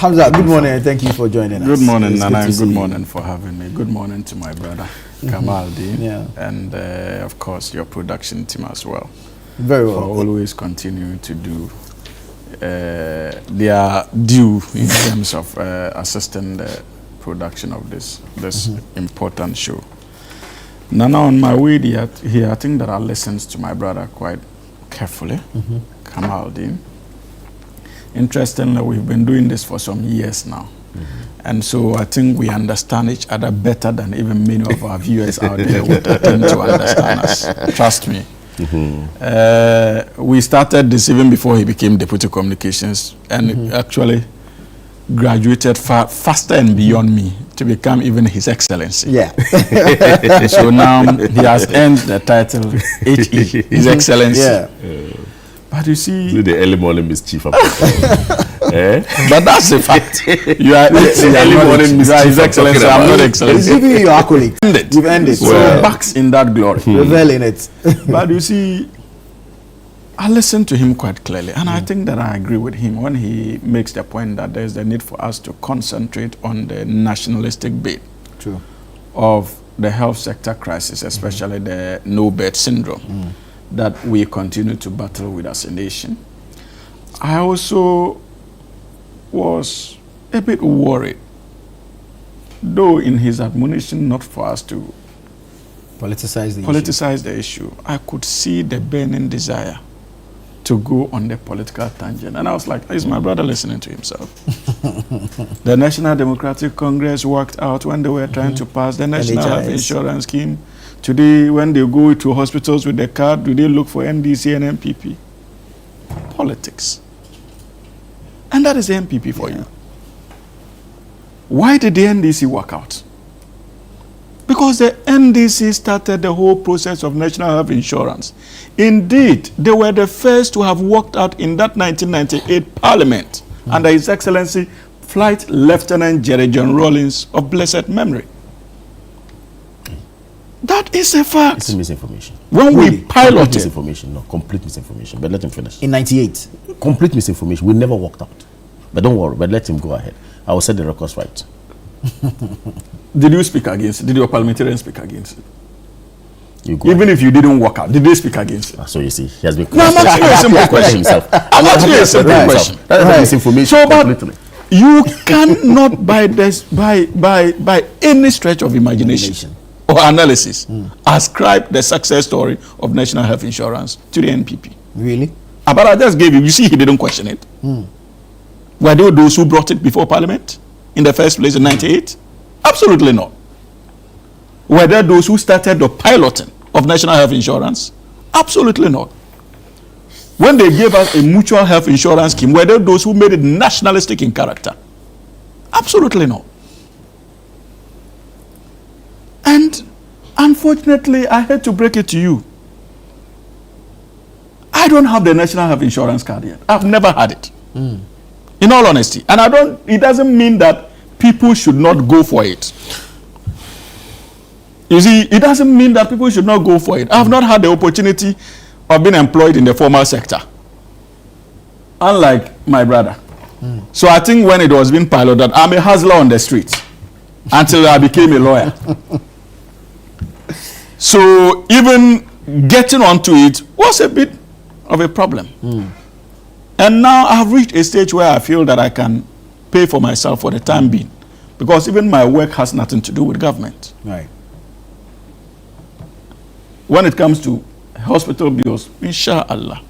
Hamza, good morning and thank you for joining us. Good morning, Nana, and good you. morning for having me. Good morning to my brother, Kamaldeen, and of course your production team as well. Very well. For always continuing to do their due in terms of assisting the production of this important show. Nana, on my way here, I think that I listened to my brother quite carefully, Kamaldeen. Interestingly, we've been doing this for some years now. And so I think we understand each other better than even many of our viewers out there would attempt to understand us. Trust me. We started this even before he became Deputy Communications, and actually graduated faster and beyond me to become even His Excellency. Yeah. So now he has earned the title HE, His Excellency. Yeah. But you see, the early morning mischief. But that's a fact. You are early morning mischief. His Excellency. I'm not Excellency. He's giving you your accolade. You've ended. So backs in that glory. Revel in it. But you see, I listened to him quite clearly, and I think that I agree with him when he makes the point that there's the need for us to concentrate on the nationalistic bit of the health sector crisis, especially the no-bed syndrome that we continue to battle with as a nation. I also was a bit worried, though in his admonition not for us to politicize the issue, I could see the burning desire to go on the political tangent. And I was like, is my brother listening to himself? The National Democratic Congress worked out when they were trying to pass the National Health Insurance Scheme. Today, when they go to hospitals with the card, do they look for NDC and MPP? Politics. And that is the MPP for you. Why did the NDC work out? Because the NDC started the whole process of national health insurance. Indeed, they were the first to have worked out in that 1998 Parliament under His Excellency Flight Lieutenant Jerry John Rawlings of blessed memory. That is a fact. It's a misinformation. When we piloted... Misinformation, no, complete misinformation. But let him finish. In 98. Complete misinformation. We never walked out. But don't worry, but let him go ahead. I will set the records right. Did you speak against it? Did your parliamentarians speak against it? Even if you didn't walk out, did they speak against it? So you see, he has been... No, I'm asking you a simple question. Himself. I'm asking you a simple question. That is misinformation. So, but completely. You cannot, by any stretch of imagination or analysis, ascribe the success story of national health insurance to the NPP. Really? But I just gave you see, he didn't question it. Were there those who brought it before Parliament in the first place in 98? Absolutely not. Were there those who started the piloting of national health insurance? Absolutely not. When they gave us a mutual health insurance scheme, were there those who made it nationalistic in character? Absolutely not. And unfortunately, I had to break it to you. I don't have the national health insurance card yet. I've never had it. In all honesty. And it doesn't mean that people should not go for it. You see, it doesn't mean that people should not go for it. I have not had the opportunity of being employed in the formal sector, unlike my brother. So I think when it was being piloted, I'm a hustler on the street until I became a lawyer. So even getting onto it was a bit of a problem. And now I have reached a stage where I feel that I can pay for myself for the time being, because even my work has nothing to do with government. Right. When it comes to hospital bills, inshallah,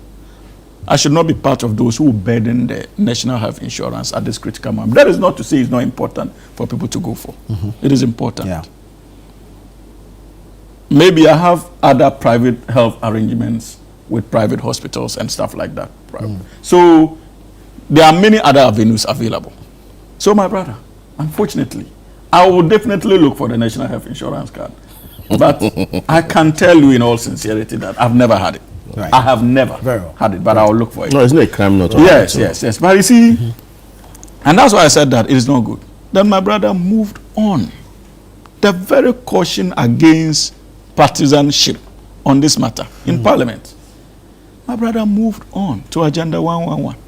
I should not be part of those who burden the national health insurance at this critical moment. That is not to say it's not important for people to go for. It is important. Yeah. Maybe I have other private health arrangements with private hospitals and stuff like that. So there are many other avenues available. So my brother, unfortunately, I will definitely look for the national health insurance card. But I can tell you in all sincerity that I've never had it. Right. I have never had it, but I will look for it. No, it's not a crime not to Yes, yes. But you see, and that's why I said that it is not good. Then my brother moved on. The very caution against partisanship on this matter in Parliament. My brother moved on to Agenda 111.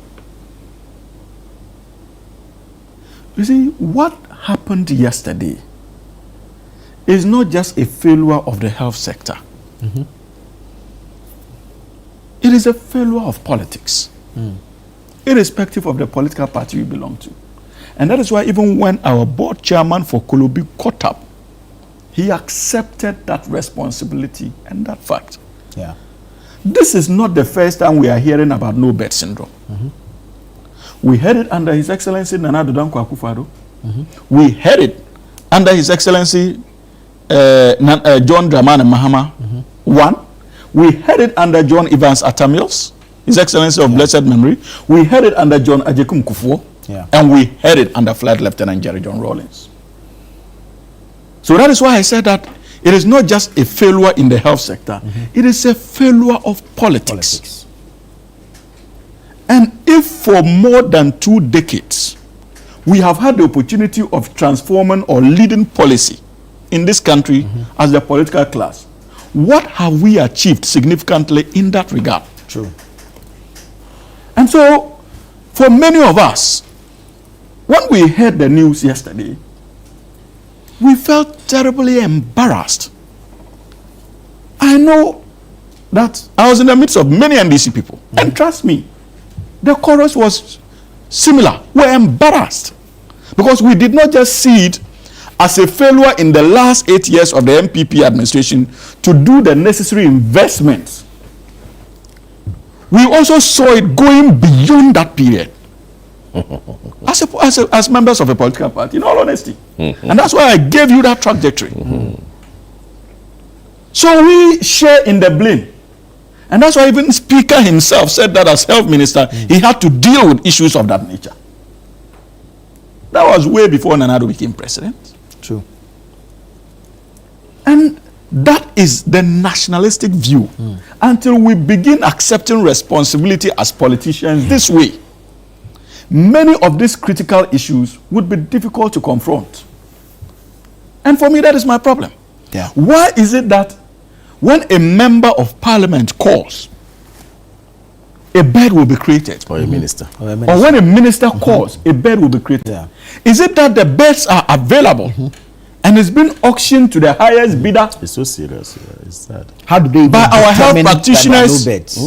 You see, what happened yesterday is not just a failure of the health sector. It is a failure of politics, irrespective of the political party you belong to. And that is why even when our board chairman for Kolobi caught up, he accepted that responsibility and that fact. Yeah. This is not the first time we are hearing about no bed syndrome. We heard it under His Excellency Nana Addo Dankwa Akufo-Addo. We heard it under His Excellency John Dramani Mahama. One. We heard it under John Evans Atta-Mills, His Excellency of blessed memory. We heard it under John Ajekum Kufuor. And we heard it under Flight Lieutenant Jerry John Rawlings. So that is why I said that it is not just a failure in the health sector, it is a failure of politics. And if for more than 2 decades we have had the opportunity of transforming or leading policy in this country as the political class, what have we achieved significantly in that regard? True. And so, for many of us, when we heard the news yesterday, we felt terribly embarrassed. I know that I was in the midst of many NDC people, and trust me, the chorus was similar. We're embarrassed because we did not just see it as a failure in the last 8 years of the MPP administration to do the necessary investments. We also saw it going beyond that period. As members of a political party, in all honesty. And that's why I gave you that trajectory. So we share in the blame. And that's why even Speaker himself said that as health minister, he had to deal with issues of that nature. That was way before Nana Addo became president. True. And that is the nationalistic view. Until we begin accepting responsibility as politicians this way, many of these critical issues would be difficult to confront. And for me, that is my problem. Yeah. Why is it that when a member of parliament calls, a bed will be created? Or a minister. Or when a minister calls, a bed will be created. Yeah. Is it that the beds are available and it's been auctioned to the highest bidder? It's so serious. It's sad. How do they By our health practitioners? No beds?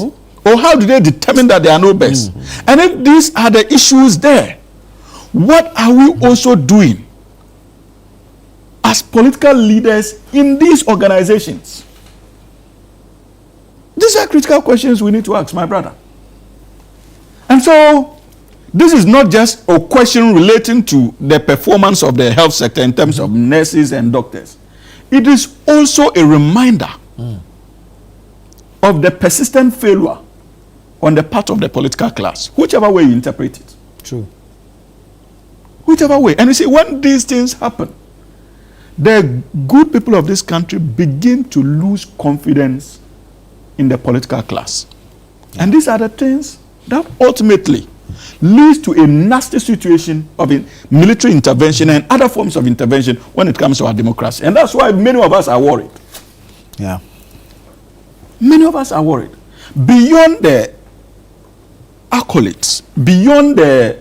Or how do they determine that there are no beds? And if these are the issues there, what are we also doing as political leaders in these organizations? These are critical questions we need to ask, my brother. And so, this is not just a question relating to the performance of the health sector in terms of nurses and doctors. It is also a reminder of the persistent failure on the part of the political class, whichever way you interpret it. True. Whichever way. And you see, when these things happen, the good people of this country begin to lose confidence in the political class. And these are the things that ultimately leads to a nasty situation of military intervention and other forms of intervention when it comes to our democracy. And that's why many of us are worried. Yeah. Many of us are worried. Beyond the accolades, beyond the,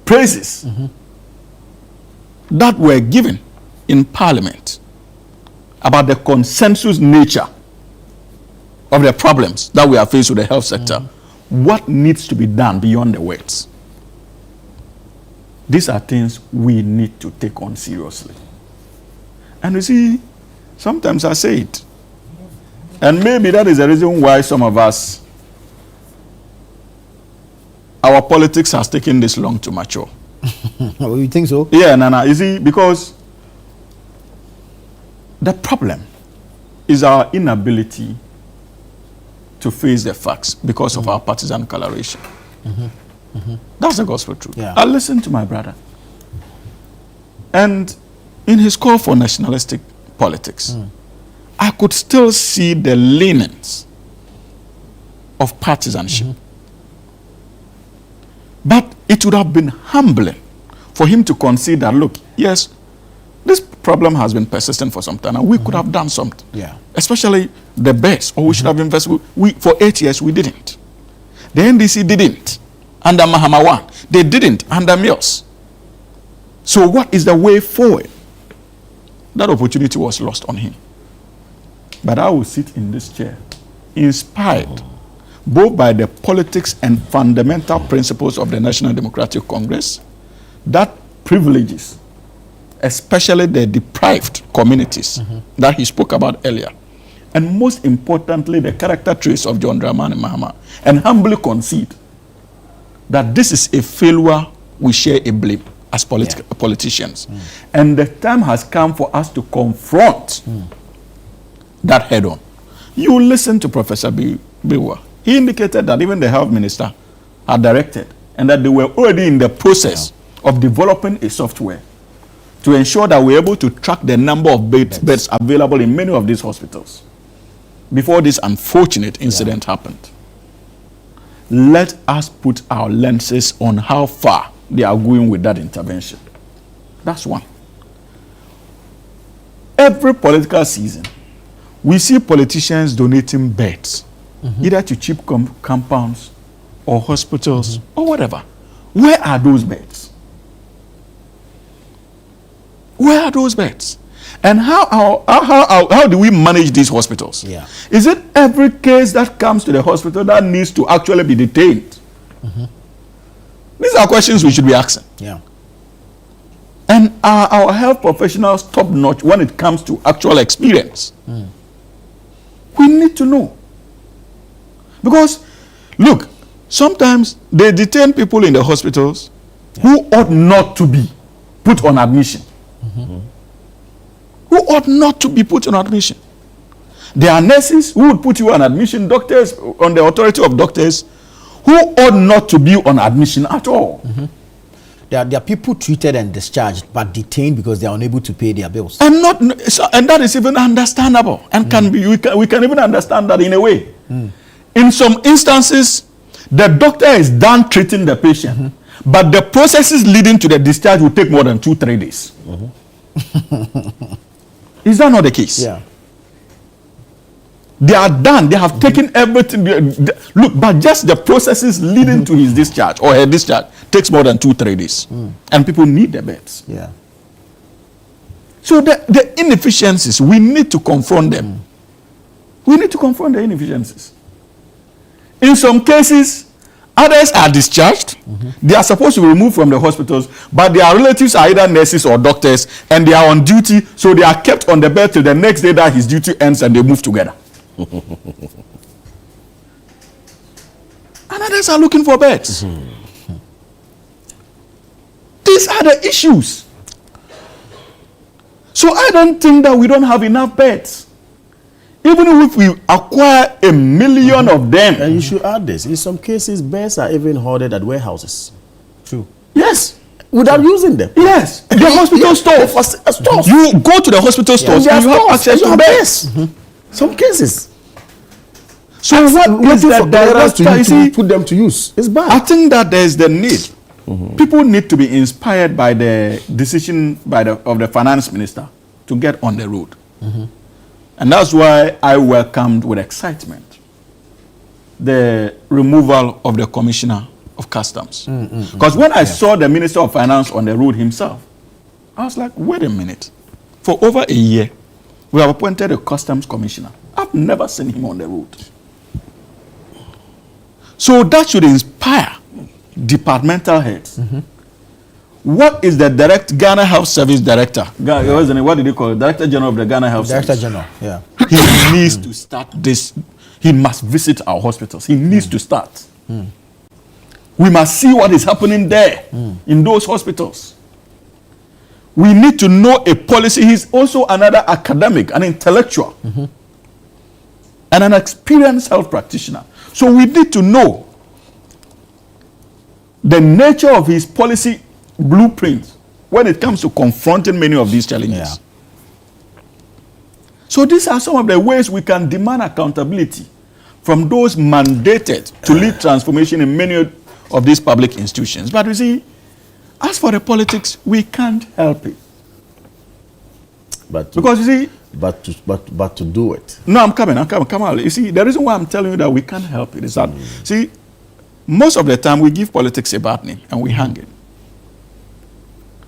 praises that were given in Parliament about the consensus nature of the problems that we are faced with the health sector, what needs to be done beyond the words? These are things we need to take on seriously. And you see, sometimes I say it, and maybe that is the reason why some of us, our politics has taken this long to mature. Oh, you think so? Yeah, Nana, you see, because the problem is our inability to face the facts because of our partisan coloration. That's the gospel truth. Yeah. I listened to my brother. And in his call for nationalistic politics, I could still see the leanings of partisanship. But it would have been humbling for him to concede that, look, yes, this problem has been persistent for some time, and we could have done something. Yeah. Especially the best, or we should have invested. For 8 years, we didn't. The NDC didn't. Under Mahama 1, They didn't under Mills. So what is the way forward? That opportunity was lost on him. But I will sit in this chair inspired both by the politics and fundamental principles of the National Democratic Congress that privileges, especially the deprived communities that he spoke about earlier, and most importantly, the character traits of John Dramani Mahama, and humbly concede that this is a failure we share a blame as politicians. And the time has come for us to confront that head on. You listen to Professor Biwa. He indicated that even the health minister had directed and that they were already in the process of developing a software to ensure that we're able to track the number of beds available in many of these hospitals before this unfortunate incident happened. Let us put our lenses on how far they are going with that intervention. That's one. Every political season, we see politicians donating beds, either to cheap compounds or hospitals or whatever. Where are those beds? Where are those beds? And how do we manage these hospitals? Yeah. Is it every case that comes to the hospital that needs to actually be detained? These are questions we should be asking. Yeah. And are our health professionals top-notch when it comes to actual experience? We need to know. Because, look, sometimes they detain people in the hospitals who ought not to be put on admission. Who ought not to be put on admission. There are nurses who would put you on admission, doctors on the authority of doctors who ought not to be on admission at all. There are people treated and discharged but detained because they are unable to pay their bills. And that is even understandable, and we can even understand that in a way. In some instances, the doctor is done treating the patient, but the processes leading to the discharge will take more than 2-3 days. Is that not the case? Yeah. They are done. They have taken everything. Look, but just the processes leading to his discharge or her discharge takes more than 2-3 days. And people need the beds. Yeah. So the inefficiencies, we need to confront them. We need to confront the inefficiencies. In some cases, others are discharged. They are supposed to be removed from the hospitals, but their relatives are either nurses or doctors, and they are on duty, so they are kept on the bed till the next day that his duty ends and they move together. And others are looking for beds. These are the issues. So I don't think that we don't have enough beds. Even if we acquire 1 million of them. And you should add this. In some cases, beds are even hoarded at warehouses. True. Yes. Without using them. Yes. The hospital stores. You go to the hospital stores and you have access to beds. Some cases. So what is the director to put them to use? It's bad. I think that there is the need. People need to be inspired by the decision of the finance minister to get on the road. And that's why I welcomed with excitement the removal of the Commissioner of Customs. Because when I saw the Minister of Finance on the road himself, I was like, wait a minute. For over a year, we have appointed a Customs Commissioner. I've never seen him on the road. So that should inspire departmental heads. What is the Ghana Health Service Director? What did they call it? Director General of the Ghana Health Service. Director General, yeah. He needs to start this. He must visit our hospitals. He needs to start. We must see what is happening there in those hospitals. We need to know a policy. He's also another academic, an intellectual, and an experienced health practitioner. So we need to know the nature of his policy blueprint when it comes to confronting many of these challenges. Yeah. So these are some of the ways we can demand accountability from those mandated to lead transformation in many of these public institutions. But you see, as for the politics, we can't help it. Because you see, but to do it. No, I'm coming. Come on. You see, the reason why I'm telling you that we can't help it is that, see, most of the time we give politics a bad name and we hang it.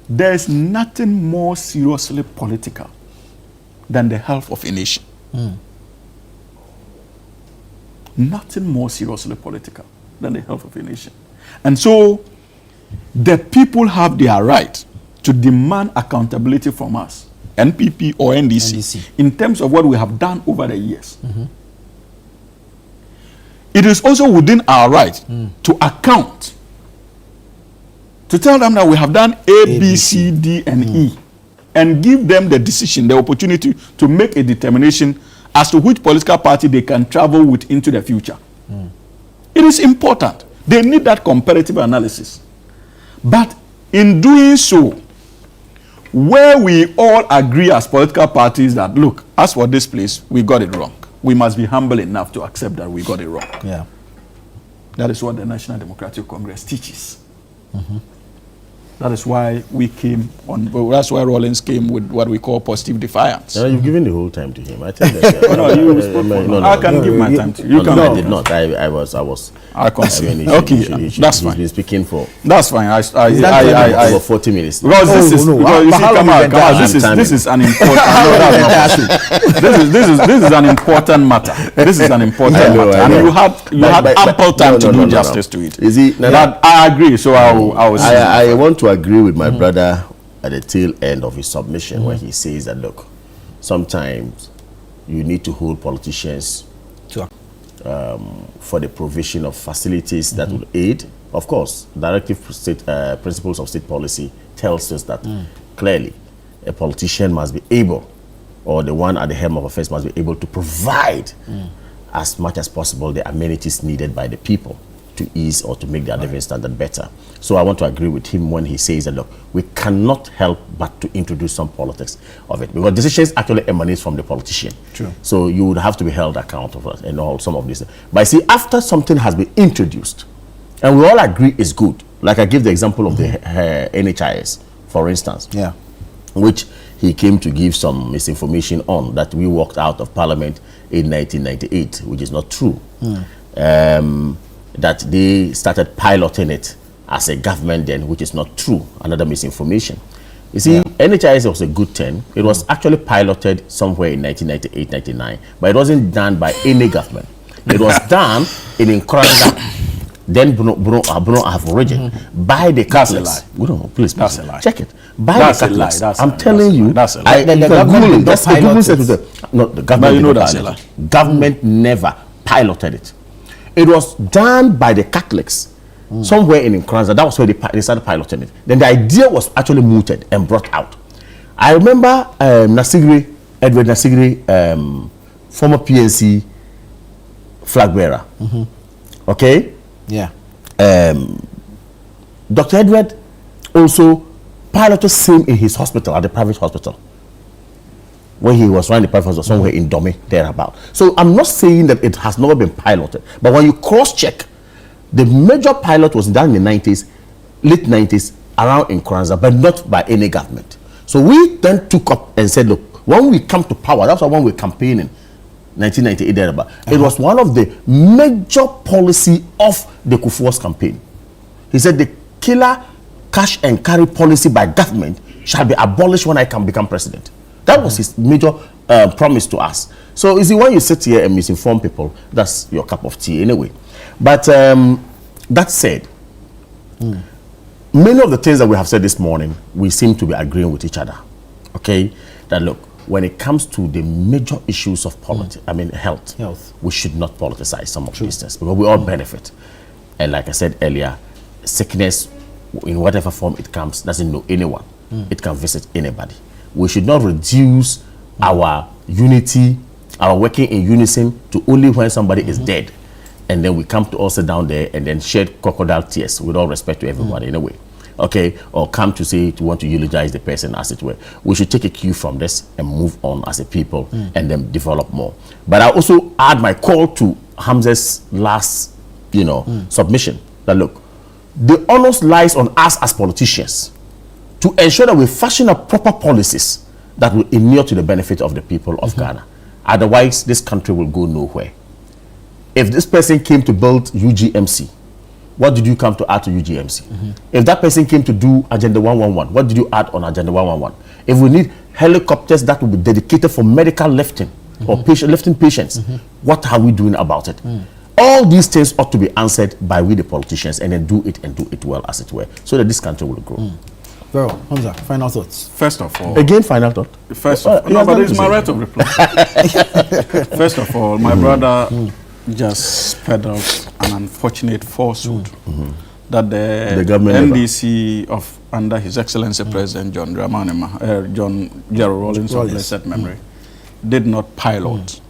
There is nothing more seriously political than the health of a nation. Nothing more seriously political than the health of a nation. And so the people have their right to demand accountability from us, NPP or NDC, in terms of what we have done over the years. It is also within our right to account, to tell them that we have done A, B, C, D, and E, and give them the decision, the opportunity to make a determination as to which political party they can travel with into the future. It is important. They need that comparative analysis. But in doing so, where we all agree as political parties that, look, as for this place, we got it wrong. We must be humble enough to accept that we got it wrong. Yeah. That is what the National Democratic Congress teaches. That is why we came on. That's why Rollins came with what we call positive defiance. No, you've given the whole time to him. I tell that. I can give my time to you. I did not. I was. I concede. That's fine. He's been speaking for. That's fine. Over 40 minutes. Because this is. Because you see, come on. This is an important. This is an important matter. This is an important matter, and you had ample time to do justice to it. Is he? I agree. So I want to agree with my brother at the tail end of his submission where he says that, look, sometimes you need to hold politicians for the provision of facilities that will aid. Of course, directive principles of state policy tells us that clearly a politician must be able, or the one at the helm of affairs must be able to provide as much as possible the amenities needed by the people to ease or to make their living standard better. So I want to agree with him when he says that, look, we cannot help but to introduce some politics of it, because decisions actually emanate from the politician. True. So you would have to be held accountable and all some of this. But see, after something has been introduced, and we all agree is good, like I give the example of the NHIS, for instance, which he came to give some misinformation on, that we walked out of Parliament in 1998, which is not true. That they started piloting it as a government then, which is not true. Another misinformation. You see, NHIS was a good thing. It was actually piloted somewhere in 1998-99, but it wasn't done by any government. It was done in Nkranga, then Bruno have origin, by the Catholics. Please, check it. By the Catholics. I'm telling you, that's a lie. The government never piloted it. It was done by the Catholics somewhere in Nkranga. That was where they started piloting it. Then the idea was actually mooted and brought out. I remember Edward Nasigri, former PNC flag bearer. Okay? Yeah. Dr. Edward also piloted same in his hospital, at the private hospital, when he was running the private hospital somewhere in Dome, thereabout. So I'm not saying that it has never been piloted, but when you cross-check, the major pilot was done in the 90s, late 90s, around Nkranga, but not by any government. So we then took up and said, look, when we come to power, that's why when we campaigning, 1998 thereabout, it was one of the major policy of the Kufuor's campaign. He said the killer cash and carry policy by government shall be abolished when I can become president. That was his major promise to us. So you see, when you sit here and misinform people, that's your cup of tea anyway. But that said, many of the things that we have said this morning, we seem to be agreeing with each other. Okay? That look, when it comes to the major issues of politics, I mean health, we should not politicize some of these things, because we all benefit. And like I said earlier, sickness, in whatever form it comes, doesn't know anyone. It can visit anybody. We should not reduce our unity, our working in unison, to only when somebody is dead, and then we come to all sit down there and then shed crocodile tears, with all respect to everybody in a way. Okay, or come to say to want to eulogize the person, as it were. We should take a cue from this and move on as a people, and then develop more. But I also add my call to Hamza's last, submission, that look, the onus lies on us as politicians to ensure that we fashion up proper policies that will inure to the benefit of the people of Ghana. Otherwise, this country will go nowhere. If this person came to build UGMC, what did you come to add to UGMC? If that person came to do Agenda 111, what did you add on Agenda 111? If we need helicopters that will be dedicated for medical lifting or lifting patients, what are we doing about it? All these things ought to be answered by we the politicians, and then do it well, as it were, so that this country will grow. Very well. Hamza, final thoughts. First of all, Again, final thought. First of all, no, but it's my right of reply. First of all, my brother just peddled an unfortunate falsehood that the government NDC of under His Excellency President John Gerald Rawlings of blessed memory did not pilot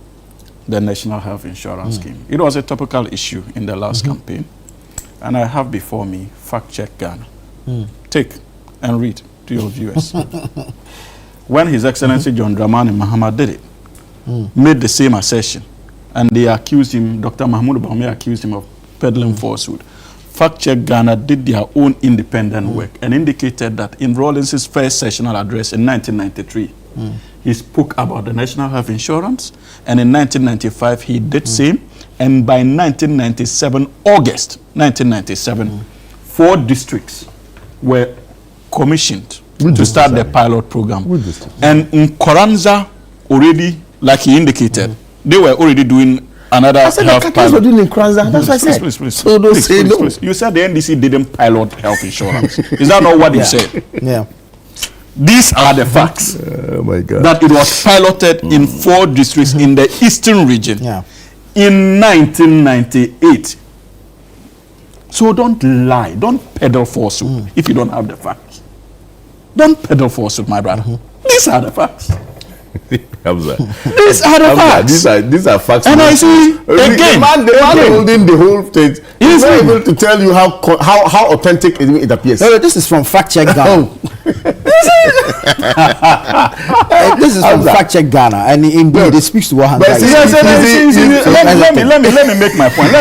the National Health Insurance Scheme. It was a topical issue in the last campaign, and I have before me Fact Check Ghana. Take and read to your viewers. When His Excellency John Dramani Mahama did it, made the same assertion, and they accused him, Dr. Mahmoud Bawumia accused him of peddling falsehood. Fact Check Ghana did their own independent work and indicated that in Rawlings' first sessional address in 1993, he spoke about the National Health Insurance, and in 1995 he did same, and by 1997, August 1997, 4 districts were commissioned to start the pilot program. And in Koranza, already, like he indicated, they were already doing another health pilot. Were doing in Koranza. That's what I said. Please. So don't say no. Please. You said the NDC didn't pilot health insurance. Is that not what you said? Yeah. These are the facts. Oh my God. That it was piloted in 4 districts in the eastern region in 1998. So don't lie. Don't peddle falsehood if you don't have the facts. Don't peddle falsehood, my brother. These are the facts. Hamza. These are the facts. These are facts. And I see again. The man holding the whole state. He's not able to tell you how authentic it appears. No, this is from Fact Check Ghana. This is from Fact Check Ghana, and indeed it speaks to what Hamza is saying. Let me make my point.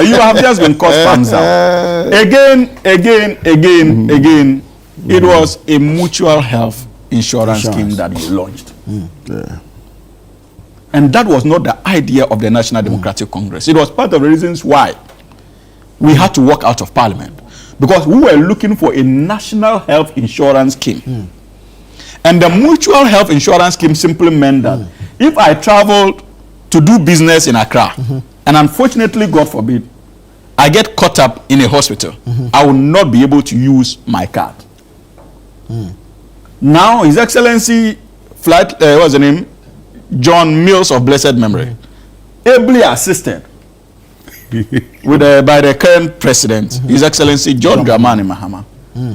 You have just been caught thumbs down. Again. It was a mutual health insurance scheme that you launched. And that was not the idea of the National Democratic Congress. It was part of the reasons why we had to walk out of Parliament, because we were looking for a national health insurance scheme. And the mutual health insurance scheme simply meant that if I traveled to do business in Accra, and unfortunately, God forbid, I get caught up in a hospital, I will not be able to use my card. Now, His Excellency what's the name? John Mills of blessed memory, ably assisted with by the current president, His Excellency John Dramani Mahama,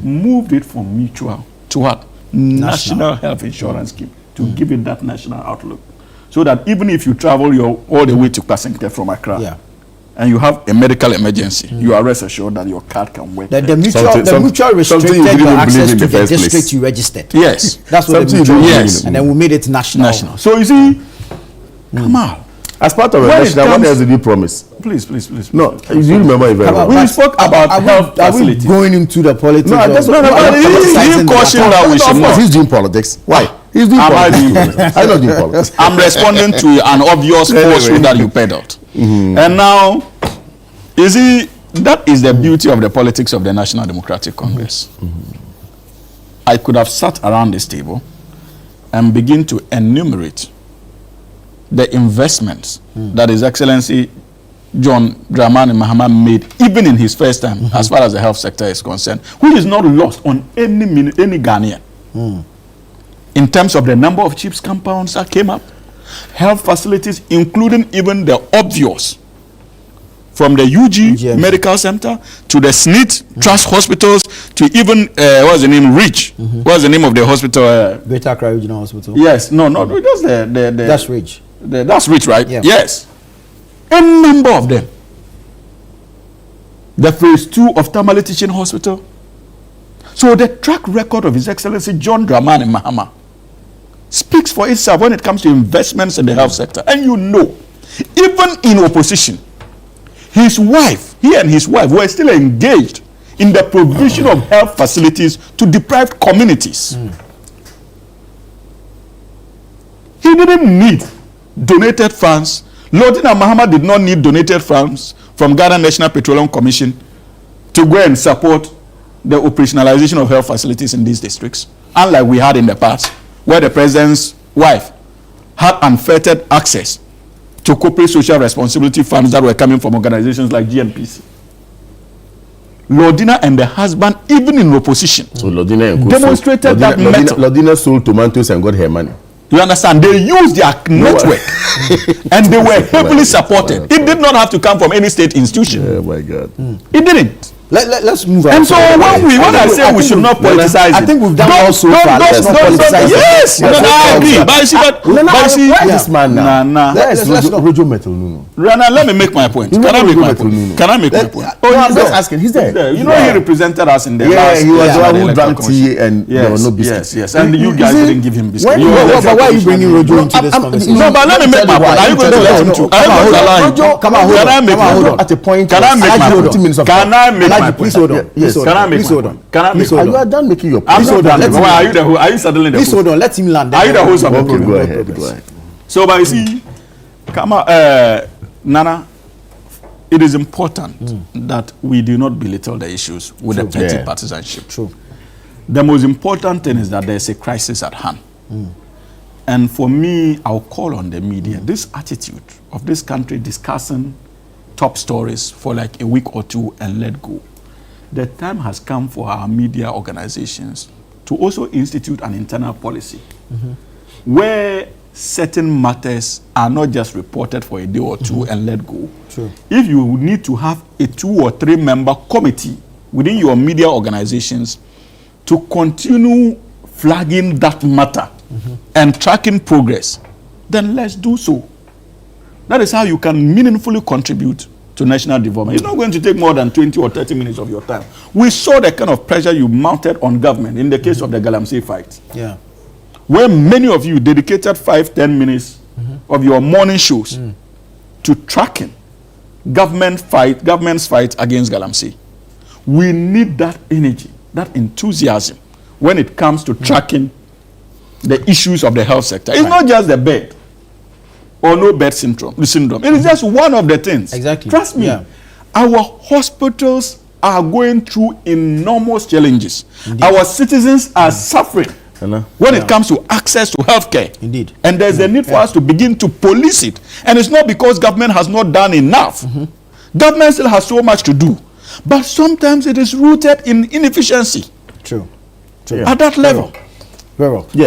moved it from mutual to what? National Health Insurance Scheme, to give it that national outlook. So that even if you travel all the way to Pasingte from Accra, and you have a medical emergency, you are rest assured that your card can work. The mutual restricted your access to the district you registered. Yes. That's what the mutual and then we made it national. So you see, come on. As part of a national, what else did you promise? Please. No, you remember it very well. We spoke about health facilities. Are we going into the politics? No, that's not. He cautioned that we should not. He's doing politics. Why? He's doing politics. I'm not doing politics. I'm responding to an obvious falsehood that you peddled. And now, you see, that is the beauty of the politics of the National Democratic Congress. I could have sat around this table and begin to enumerate the investments that His Excellency John Dramani Mahama made, even in his first time, as far as the health sector is concerned, which is not lost on any Ghanaian. In terms of the number of CHIPS compounds that came up, health facilities, including even the obvious, from the UG Medical Center to the SNIT Trust Hospitals to even what's the name, RICH. What's the name of the hospital? Greater Accra Regional Hospital. Yes, no, that's that's RICH. That's RICH, right? Yeah. Yes, a number of them. The phase 2 of Tamale Teaching Hospital. So the track record of His Excellency John Dramani Mahama speaks for itself when it comes to investments in the health sector. And you know, even in opposition, he and his wife were still engaged in the provision of health facilities to deprived communities. He didn't need donated funds. Lordina Mahama did not need donated funds from Ghana National Petroleum Commission to go and support the operationalization of health facilities in these districts, unlike we had in the past, where the president's wife had unfettered access to corporate social responsibility funds that were coming from organizations like GNPC. Lordina and the husband, even in opposition, so Lordina demonstrated that method. Lordina sold tomatoes and got her money. You understand? They used their network and they were heavily supported. It did not have to come from any state institution. Oh my God. It didn't. Let's move on. And so when I say we should not politicize it, I think we've done all so far. Let's not politicize it. Yes, I agree. But this man now. Let's not. Rojo Metal Nuno. Rana, let me make my point. Can I make my point? Can I make my point? Oh, I'm just asking. He's there. You know, he represented us in the last. Yeah, he was the one who drank tea and there were no biscuits. Yes. And you guys didn't give him biscuits. But why are you bringing Rojo into this conversation? No, but let me make my point. Are you going to let him to? Come on, hold on. At a point, can I make my point? Can I make my point? Please hold on. Yes. Can I make my point? Can I make my point? You are done making your point. I'm not done. Why are you the host? Are you settling the host? Please hold on. Let him land. Are you the host of the program? Go ahead. So, but you see, Nana, it is important that we do not belittle the issues with the petty partisanship. True. The most important thing is that there's a crisis at hand. And for me, I'll call on the media, this attitude of this country discussing top stories for like a week or two and let go. The time has come for our media organizations to also institute an internal policy where certain matters are not just reported for a day or two and let go. True. If you need to have a 2 or 3 member committee within your media organizations to continue flagging that matter and tracking progress, then let's do so. That is how you can meaningfully contribute to national development. It's not going to take more than 20 or 30 minutes of your time. We saw the kind of pressure you mounted on government in the case of the Galamsey fight. Yeah. Where many of you dedicated 5-10 minutes of your morning shows to tracking government's fight against Galamsey. We need that energy, that enthusiasm when it comes to tracking the issues of the health sector. It's not just the bed or no bed syndrome. It is just one of the things. Exactly. Trust me, our hospitals are going through enormous challenges. Indeed. Our citizens are suffering when it comes to access to healthcare. Indeed. And there's a need for us to begin to police it. And it's not because government has not done enough. Government still has so much to do. But sometimes it is rooted in inefficiency. True. At that level. Very well. Yeah.